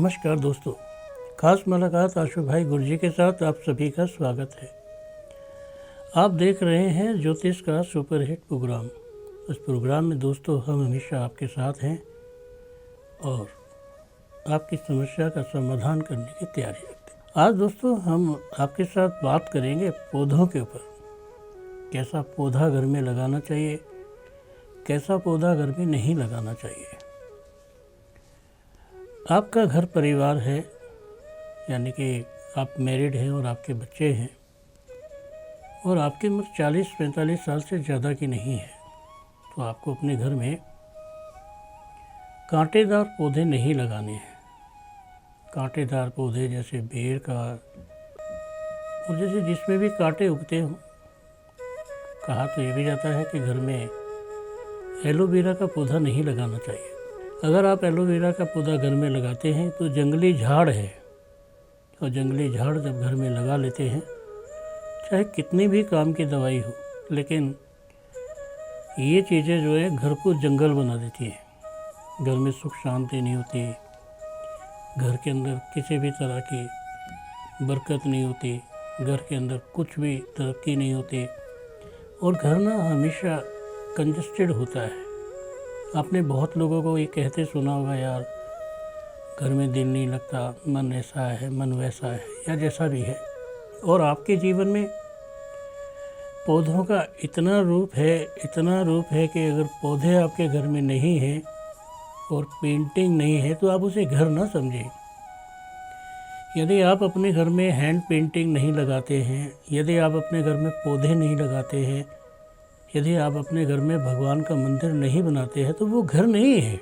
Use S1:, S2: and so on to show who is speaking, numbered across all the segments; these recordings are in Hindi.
S1: नमस्कार दोस्तों, खास मुलाकात आशु भाई गुरजी के साथ आप सभी का स्वागत है। आप देख रहे हैं ज्योतिष का सुपरहिट प्रोग्राम। इस प्रोग्राम में दोस्तों हम हमेशा आपके साथ हैं और आपकी समस्या का समाधान करने की तैयारी रखते हैं। आज दोस्तों हम आपके साथ बात करेंगे पौधों के ऊपर। कैसा पौधा घर में लगाना चाहिए, कैसा पौधा घर में नहीं लगाना चाहिए। आपका घर परिवार है, यानी कि आप मैरिड हैं और आपके बच्चे हैं और आपकी उम्र 40-45 साल से ज़्यादा की नहीं है, तो आपको अपने घर में कांटेदार पौधे नहीं लगाने हैं। कांटेदार पौधे जैसे बेर का और जैसे जिसमें भी कांटे उगते हों। कहा तो ये भी जाता है कि घर में एलोवेरा का पौधा नहीं लगाना चाहिए। अगर आप एलोवेरा का पौधा घर में लगाते हैं तो जंगली झाड़ है, और जंगली झाड़ जब घर में लगा लेते हैं, चाहे कितनी भी काम की दवाई हो, लेकिन ये चीज़ें जो है घर को जंगल बना देती हैं। घर में सुख शांति नहीं होती, घर के अंदर किसी भी तरह की बरकत नहीं होती, घर के अंदर कुछ भी तरक्की नहीं होती और घर ना हमेशा कंजस्टेड होता है। आपने बहुत लोगों को ये कहते सुना होगा, यार घर में दिल नहीं लगता, मन ऐसा है, मन वैसा है, या जैसा भी है। और आपके जीवन में पौधों का इतना रूप है कि अगर पौधे आपके घर में नहीं हैं और पेंटिंग नहीं है तो आप उसे घर ना समझें। यदि आप अपने घर में हैंड पेंटिंग नहीं लगाते हैं, यदि आप अपने घर में पौधे नहीं लगाते हैं, यदि आप अपने घर में भगवान का मंदिर नहीं बनाते हैं, तो वो घर नहीं है।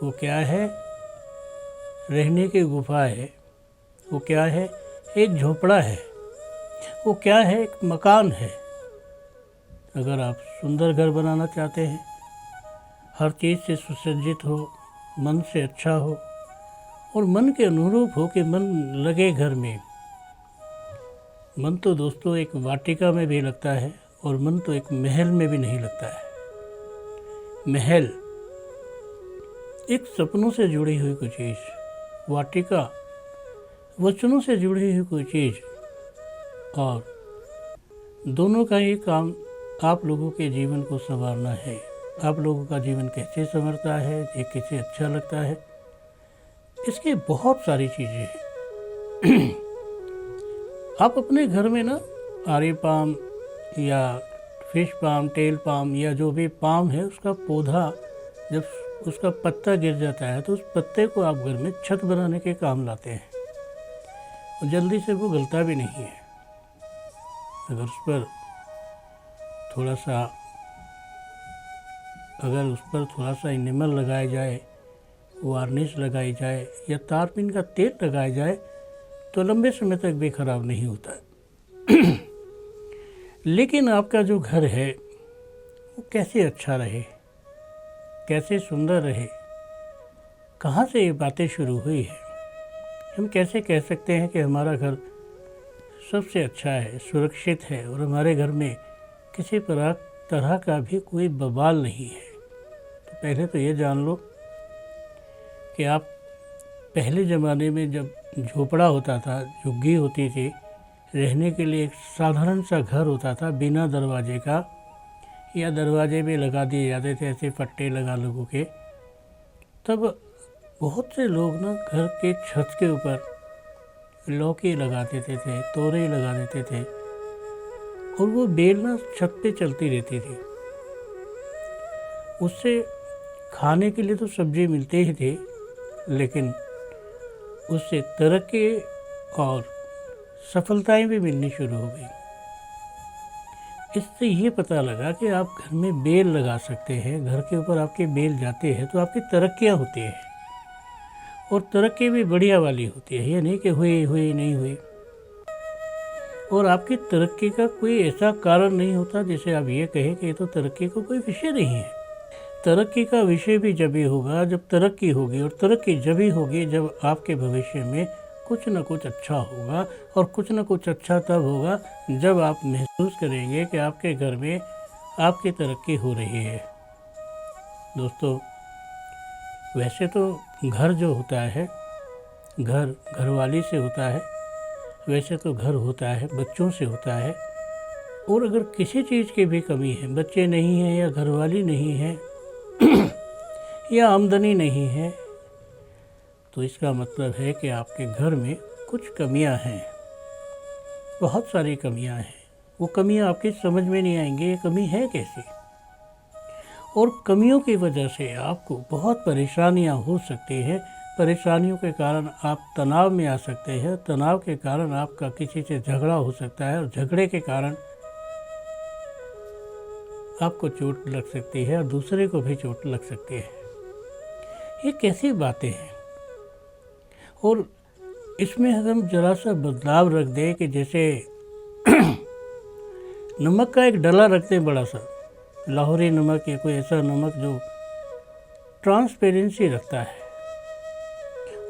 S1: वो क्या है? रहने की गुफा है। वो क्या है? एक झोपड़ा है। वो क्या है? एक मकान है। अगर आप सुंदर घर बनाना चाहते हैं, हर चीज़ से सुसज्जित हो, मन से अच्छा हो और मन के अनुरूप हो कि मन लगे घर में। मन तो दोस्तों एक वाटिका में भी लगता है और मन तो एक महल में भी नहीं लगता है। महल एक सपनों से जुड़ी हुई कोई चीज़, वाटिका वचनों से जुड़ी हुई कोई चीज़, और दोनों का ही काम आप लोगों के जीवन को संवारना है। आप लोगों का जीवन कैसे संवरता है, ये कैसे अच्छा लगता है, इसकी बहुत सारी चीज़ें हैं। आप अपने घर में ना आरी पाम या फिश पाम, टेल पाम या जो भी पाम है, उसका पौधा जब उसका पत्ता गिर जाता है तो उस पत्ते को आप घर में छत बनाने के काम लाते हैं और जल्दी से वो गलता भी नहीं है। अगर उस पर थोड़ा सा एनिमल लगाया जाए, वार्निश लगाई जाए या तारपीन का तेल लगाया जाए तो लंबे समय तक भी खराब नहीं होता है। लेकिन आपका जो घर है वो कैसे अच्छा रहे, कैसे सुंदर रहे, कहाँ से ये बातें शुरू हुई है? हम कैसे कह सकते हैं कि हमारा घर सबसे अच्छा है, सुरक्षित है और हमारे घर में किसी तरह का भी कोई बवाल नहीं है? तो पहले तो ये जान लो कि आप पहले ज़माने में जब झोपड़ा होता था, झुग्गी होती थी, रहने के लिए एक साधारण सा घर होता था बिना दरवाजे का, या दरवाजे भी लगा दिए जाते थे ऐसे फट्टे लगा लोगों के। तब बहुत से लोग ना घर के छत के ऊपर लौकी लगा देते थे, तोरई लगा देते थे और वो बेल ना छत पे चलती रहती थी। उससे खाने के लिए तो सब्जी मिलते ही थे, लेकिन उससे तरक्की और सफलताएं भी मिलनी शुरू हो गई। इससे ये पता लगा कि आप घर में बेल लगा सकते हैं, घर के ऊपर आपके बेल जाते हैं तो आपकी तरक्कियां होती हैं और तरक्की भी बढ़िया वाली होती है। ये नहीं कि हुई नहीं हुई। और आपकी तरक्की का कोई ऐसा कारण नहीं होता जिसे आप ये कहें कि ये तो तरक्की का कोई विषय नहीं है। तरक्की का विषय भी जब ही होगा जब तरक्की होगी, और तरक्की जब ही होगी जब आपके भविष्य में कुछ न कुछ अच्छा होगा, और कुछ न कुछ अच्छा तब होगा जब आप महसूस करेंगे कि आपके घर में आपकी तरक्की हो रही है। दोस्तों, वैसे तो घर जो होता है, घर घरवाली से होता है, वैसे तो घर होता है बच्चों से होता है। और अगर किसी चीज़ की भी कमी है, बच्चे नहीं हैं या घरवाली नहीं है या आमदनी नहीं है, तो इसका मतलब है कि आपके घर में कुछ कमियां हैं, बहुत सारी कमियां हैं। वो कमियां आपकी समझ में नहीं आएंगी ये कमी है कैसी, और कमियों की वजह से आपको बहुत परेशानियां हो सकती हैं। परेशानियों के कारण आप तनाव में आ सकते हैं, तनाव के कारण आपका किसी से झगड़ा हो सकता है, और झगड़े के कारण आपको चोट लग सकती है और दूसरे को भी चोट लग सकती है। ये कैसी बातें हैं। और इसमें अगर हम ज़रा सा बदलाव रख दें कि जैसे नमक का एक डला रखते हैं बड़ा सा, लाहौरी नमक या कोई ऐसा नमक जो ट्रांसपेरेंसी रखता है,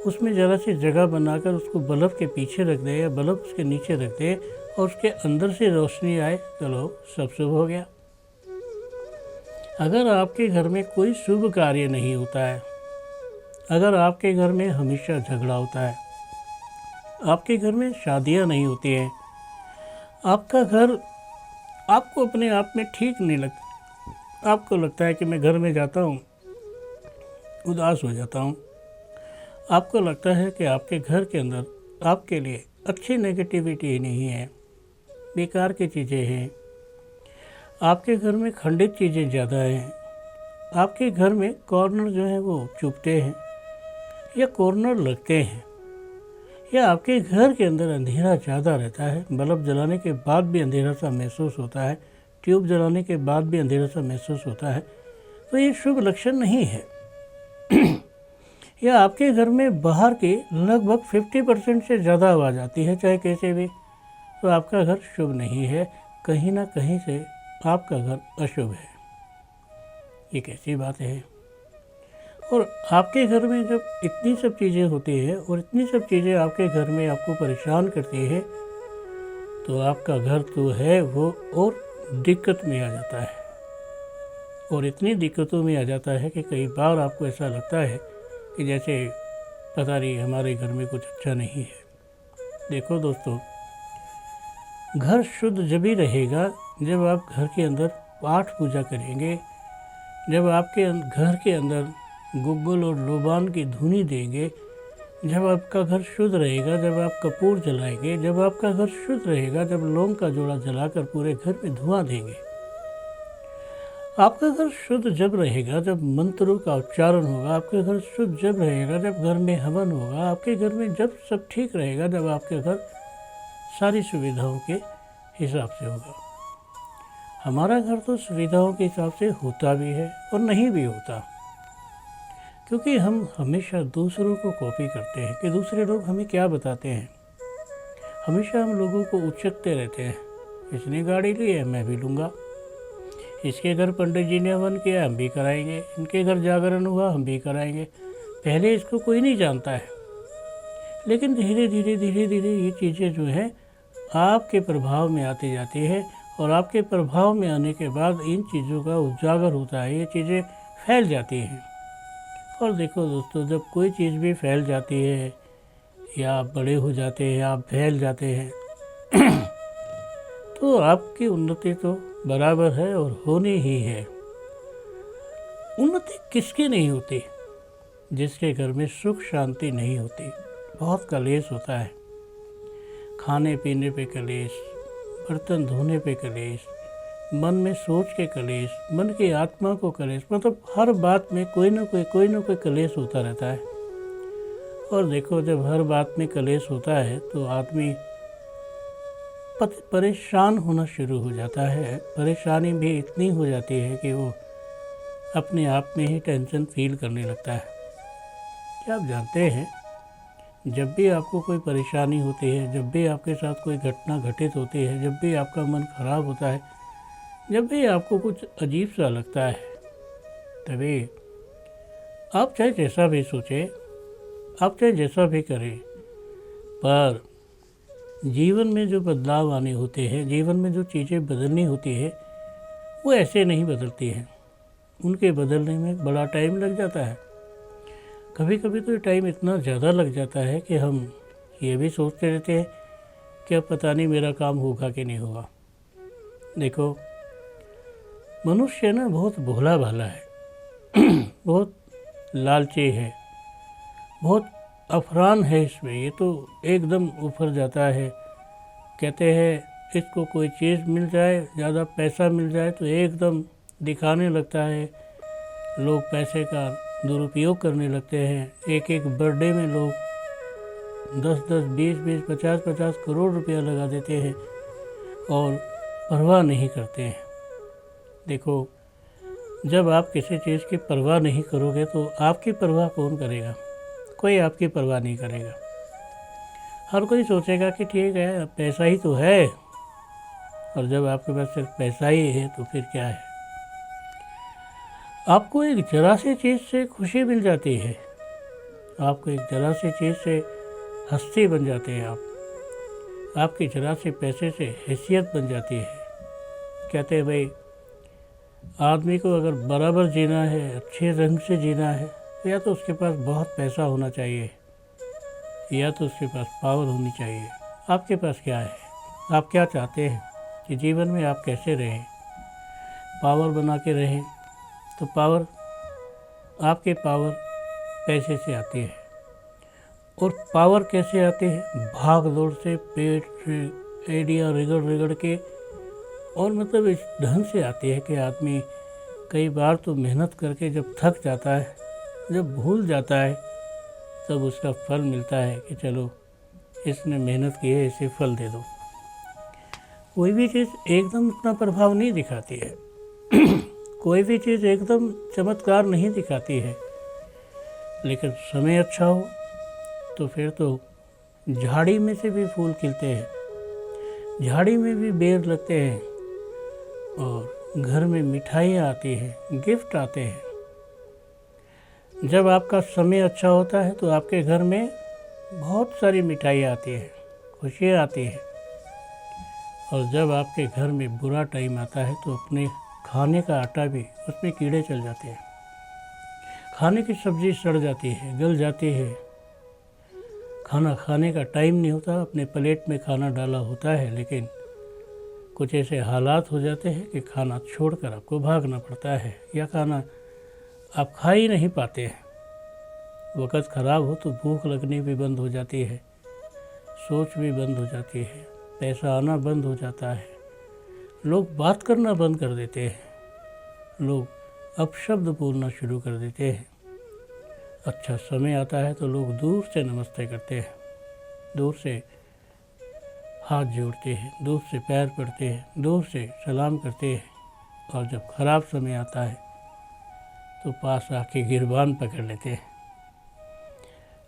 S1: उसमें ज़रा सी जगह बनाकर उसको बल्ब के पीछे रख दे या बल्ब उसके नीचे रख दे और उसके अंदर से रोशनी आए, चलो सब शुभ हो गया। अगर आपके घर में कोई शुभ कार्य नहीं होता है, अगर आपके घर में हमेशा झगड़ा होता है, आपके घर में शादियां नहीं होती हैं, आपका घर आपको अपने आप में ठीक नहीं लगता, आपको लगता है कि मैं घर में जाता हूँ उदास हो जाता हूँ, आपको लगता है कि आपके घर के अंदर आपके लिए अच्छी नेगेटिविटी ही नहीं है, बेकार की चीज़ें हैं, आपके घर में खंडित चीज़ें ज़्यादा हैं, आपके घर में कॉर्नर जो है वो चुभते हैं या कॉर्नर लगते हैं, या आपके घर के अंदर अंधेरा ज़्यादा रहता है, बल्ब जलाने के बाद भी अंधेरा सा महसूस होता है, ट्यूब जलाने के बाद भी अंधेरा सा महसूस होता है, तो ये शुभ लक्षण नहीं है। या आपके घर में बाहर की लगभग 50% से ज़्यादा आवाज़ आती है चाहे कैसे भी, तो आपका घर शुभ नहीं है, कहीं ना कहीं से आपका घर अशुभ है। ये कैसी बात है। और आपके घर में जब इतनी सब चीज़ें होती हैं और इतनी सब चीज़ें आपके घर में आपको परेशान करती है, तो आपका घर तो है वो और दिक्कत में आ जाता है, और इतनी दिक्कतों में आ जाता है कि कई बार आपको ऐसा लगता है कि जैसे पता नहीं हमारे घर में कुछ अच्छा नहीं है। देखो दोस्तों, घर शुद्ध जब ही रहेगा जब आप घर के अंदर पाठ पूजा करेंगे, जब आपके घर के अंदर गुग्गल और लोबान की धुनी देंगे, जब आपका घर शुद्ध रहेगा, जब आप कपूर जलाएंगे, जब आपका घर शुद्ध रहेगा, जब लौंग का जोड़ा जलाकर पूरे घर में धुआं देंगे। आपका घर शुद्ध जब रहेगा जब मंत्रों का उच्चारण होगा, आपका घर शुद्ध जब रहेगा जब घर में हवन होगा, आपके घर में जब सब ठीक रहेगा जब आपके घर सारी सुविधाओं के हिसाब से होगा। हमारा घर तो सुविधाओं के हिसाब से होता भी है और नहीं भी होता, क्योंकि हम हमेशा दूसरों को कॉपी करते हैं कि दूसरे लोग हमें क्या बताते हैं। हमेशा हम लोगों को उचकते रहते हैं, इसने गाड़ी ली है मैं भी लूँगा, इसके घर पंडित जी ने हवन किया हम भी कराएंगे, इनके घर जागरण हुआ हम भी कराएंगे। पहले इसको कोई नहीं जानता है, लेकिन धीरे धीरे ये चीज़ें जो हैं आपके प्रभाव में आती जाती है, और आपके प्रभाव में आने के बाद इन चीज़ों का उजागर होता है, ये चीज़ें फैल जाती हैं। और देखो दोस्तों, जब कोई चीज़ भी फैल जाती है या आप बड़े हो जाते हैं, आप फैल जाते हैं तो आपकी उन्नति तो बराबर है और होनी ही है। उन्नति किसकी नहीं होती? जिसके घर में सुख शांति नहीं होती। बहुत कलेश होता है, खाने पीने पे कलेश, बर्तन धोने पे कलेश, मन में सोच के कलेश, मन की आत्मा को कलेश, मतलब हर बात में कोई ना कोई कलेश होता रहता है। और देखो, जब हर बात में कलेश होता है तो आदमी परेशान होना शुरू हो जाता है। परेशानी भी इतनी हो जाती है कि वो अपने आप में ही टेंशन फील करने लगता है। क्या आप जानते हैं, जब भी आपको कोई परेशानी होती है, जब भी आपके साथ कोई घटना घटित होती है, जब भी आपका मन खराब होता है, जब भी आपको कुछ अजीब सा लगता है, तभी आप चाहे जैसा भी सोचें, आप चाहे जैसा भी करें, पर जीवन में जो बदलाव आने होते हैं, जीवन में जो चीज़ें बदलनी होती है, वो ऐसे नहीं बदलती हैं। उनके बदलने में बड़ा टाइम लग जाता है। कभी कभी तो टाइम इतना ज़्यादा लग जाता है कि हम ये भी सोचते रहते हैं कि अब पता नहीं मेरा काम होगा कि नहीं होगा। देखो, मनुष्य ना बहुत भोला भाला है, बहुत लालची है, बहुत अफरान है इसमें। ये तो एकदम उफर जाता है। कहते हैं इसको कोई चीज़ मिल जाए, ज़्यादा पैसा मिल जाए तो एकदम दिखाने लगता है। लोग पैसे का दुरुपयोग करने लगते हैं। एक एक बर्थडे में लोग 10-10, 20-20, 50-50 करोड़ रुपया लगा देते हैं और परवाह नहीं करते हैं। देखो, जब आप किसी चीज़ की परवाह नहीं करोगे तो आपकी परवाह कौन करेगा? कोई आपकी परवाह नहीं करेगा। हर कोई सोचेगा कि ठीक है, पैसा ही तो है। और जब आपके पास सिर्फ पैसा ही है तो फिर क्या है? आपको एक जरा सी चीज़ से खुशी मिल जाती है, आपको एक जरा सी चीज़ से हस्ती बन जाते हैं आप, आपकी जरा सी पैसे से हैसियत बन जाती है। कहते हैं भाई, आदमी को अगर बराबर जीना है, अच्छे ढंग से जीना है, तो या तो उसके पास बहुत पैसा होना चाहिए या तो उसके पास पावर होनी चाहिए। आपके पास क्या है? आप क्या चाहते हैं कि जीवन में आप कैसे रहें? पावर बना के रहें तो पावर, आपके पावर पैसे से आती है। और पावर कैसे आती है? भाग दौड़ से, पेट से, एडिया रगड़ रगड़ के, और मतलब इस ढंग से आती है कि आदमी कई बार तो मेहनत करके जब थक जाता है, जब भूल जाता है, तब उसका फल मिलता है कि चलो इसने मेहनत की है, इसे फल दे दो। कोई भी चीज़ एकदम इतना प्रभाव नहीं दिखाती है। कोई भी चीज़ एकदम चमत्कार नहीं दिखाती है। लेकिन समय अच्छा हो तो फिर तो झाड़ी में से भी फूल खिलते हैं, झाड़ी में भी बेर लगते हैं, और घर में मिठाइयाँ आती हैं, गिफ्ट आते हैं। जब आपका समय अच्छा होता है तो आपके घर में बहुत सारी मिठाइयाँ आती हैं, खुशियाँ आती हैं। और जब आपके घर में बुरा टाइम आता है तो अपने खाने का आटा भी, उसमें कीड़े चल जाते हैं, खाने की सब्ज़ी सड़ जाती है, गल जाती है, खाना खाने का टाइम नहीं होता, अपने प्लेट में खाना डाला होता है, लेकिन कुछ ऐसे हालात हो जाते हैं कि खाना छोड़कर आपको भागना पड़ता है, या खाना आप खा ही नहीं पाते हैं। वक़्त ख़राब हो तो भूख लगनी भी बंद हो जाती है, सोच भी बंद हो जाती है, पैसा आना बंद हो जाता है, लोग बात करना बंद कर देते हैं, लोग अपशब्द बोलना शुरू कर देते हैं। अच्छा समय आता है तो लोग दूर से नमस्ते करते हैं, दूर से हाथ जोड़ते हैं, दूर से पैर पड़ते हैं, दूर से सलाम करते हैं। और जब ख़राब समय आता है तो पास आके गिरबान पकड़ लेते हैं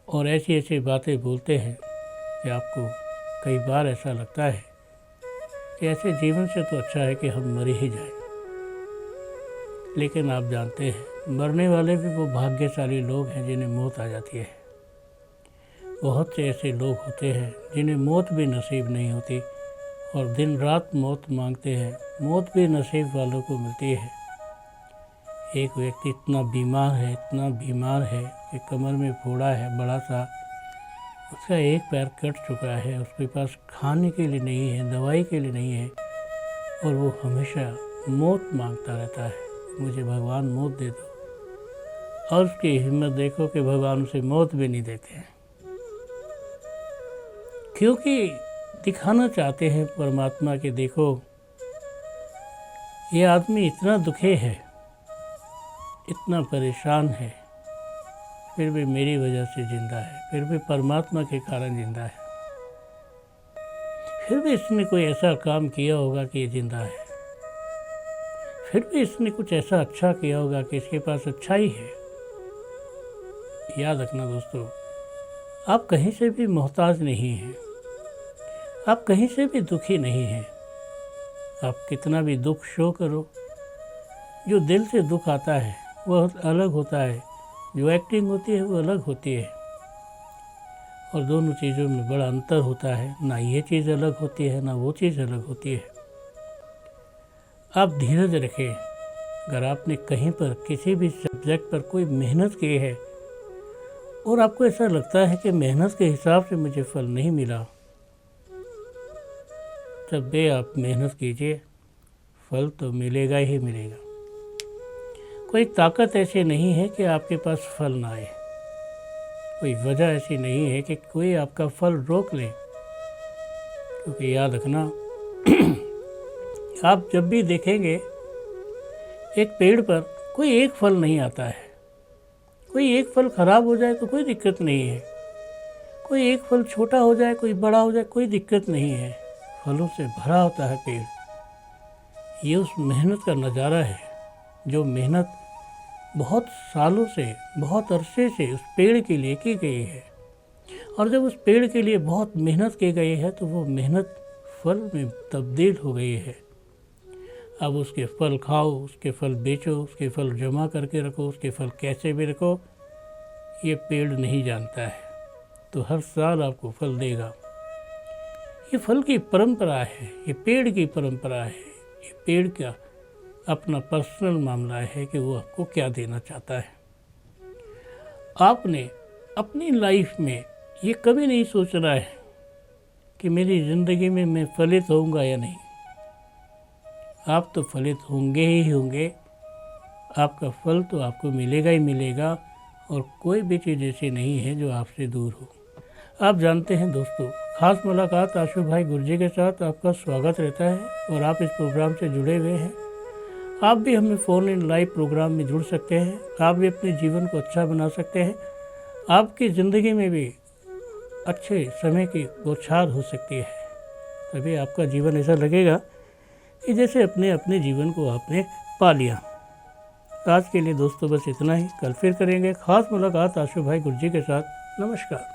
S1: और ऐसी ऐसी बातें बोलते हैं कि आपको कई बार ऐसा लगता है कि ऐसे जीवन से तो अच्छा है कि हम मर ही जाएं। लेकिन आप जानते हैं, मरने वाले भी वो भाग्यशाली लोग हैं जिन्हें मौत आ जाती है। बहुत से ऐसे लोग होते हैं जिन्हें मौत भी नसीब नहीं होती और दिन रात मौत मांगते हैं, मौत भी नसीब वालों को मिलती है। एक व्यक्ति इतना बीमार है कि कमर में फोड़ा है बड़ा सा, उसका एक पैर कट चुका है, उसके पास खाने के लिए नहीं है, दवाई के लिए नहीं है, और वो हमेशा मौत मांगता रहता है, मुझे भगवान मौत दे दो। और उसकी हिम्मत देखो कि भगवान उसे मौत भी नहीं देते हैं, क्योंकि दिखाना चाहते हैं परमात्मा के, देखो ये आदमी इतना दुखी है, इतना परेशान है, फिर भी मेरी वजह से जिंदा है, फिर भी परमात्मा के कारण जिंदा है, फिर भी इसने कोई ऐसा काम किया होगा कि ये जिंदा है, फिर भी इसने कुछ ऐसा अच्छा किया होगा कि इसके पास अच्छाई है। याद रखना दोस्तों, आप कहीं से भी मोहताज नहीं हैं, आप कहीं से भी दुखी नहीं हैं। आप कितना भी दुख शो करो, जो दिल से दुख आता है वह अलग होता है, जो एक्टिंग होती है वो अलग होती है, और दोनों चीज़ों में बड़ा अंतर होता है। ना ये चीज़ अलग होती है, ना वो चीज़ अलग होती है। आप धीरज रखें। अगर आपने कहीं पर किसी भी सब्जेक्ट पर कोई मेहनत की है और आपको ऐसा लगता है कि मेहनत के हिसाब से मुझे फल नहीं मिला, तब भी आप मेहनत कीजिए, फल तो मिलेगा ही मिलेगा। कोई ताकत ऐसी नहीं है कि आपके पास फल ना आए, कोई वजह ऐसी नहीं है कि कोई आपका फल रोक ले। क्योंकि याद रखना, आप जब भी देखेंगे एक पेड़ पर कोई एक फल नहीं आता है, कोई एक फल खराब हो जाए तो कोई दिक्कत नहीं है, कोई एक फल छोटा हो जाए कोई बड़ा हो जाए कोई दिक्कत नहीं है, फलों से भरा होता है पेड़। ये उस मेहनत का नज़ारा है, जो मेहनत बहुत सालों से, बहुत अरसे से उस पेड़ के लिए की गई है। और जब उस पेड़ के लिए बहुत मेहनत की गई है तो वो मेहनत फल में तब्दील हो गई है। अब उसके फल खाओ, उसके फल बेचो, उसके फल जमा करके रखो, उसके फल कैसे भी रखो, ये पेड़ नहीं जानता है, तो हर साल आपको फल देगा। ये फल की परंपरा है, ये पेड़ की परंपरा है, ये पेड़ का अपना पर्सनल मामला है कि वो आपको क्या देना चाहता है। आपने अपनी लाइफ में ये कभी नहीं सोचना है कि मेरी ज़िंदगी में मैं फलित होऊंगा या नहीं। आप तो फलित होंगे ही होंगे, आपका फल तो आपको मिलेगा ही मिलेगा, और कोई भी चीज़ ऐसी नहीं है जो आपसे दूर हो। आप जानते हैं दोस्तों, ख़ास मुलाकात आशु भाई गुरजी के साथ आपका स्वागत रहता है और आप इस प्रोग्राम से जुड़े हुए हैं। आप भी हमें फ़ोन इन लाइव प्रोग्राम में जुड़ सकते हैं, आप भी अपने जीवन को अच्छा बना सकते हैं, आपकी ज़िंदगी में भी अच्छे समय की बौछार हो सकती है। तभी आपका जीवन ऐसा लगेगा कि जैसे अपने अपने जीवन को आपने पा लिया। आज के लिए दोस्तों बस इतना ही, कल फिर करेंगे ख़ास मुलाकात आशु भाई गुरजी के साथ। नमस्कार।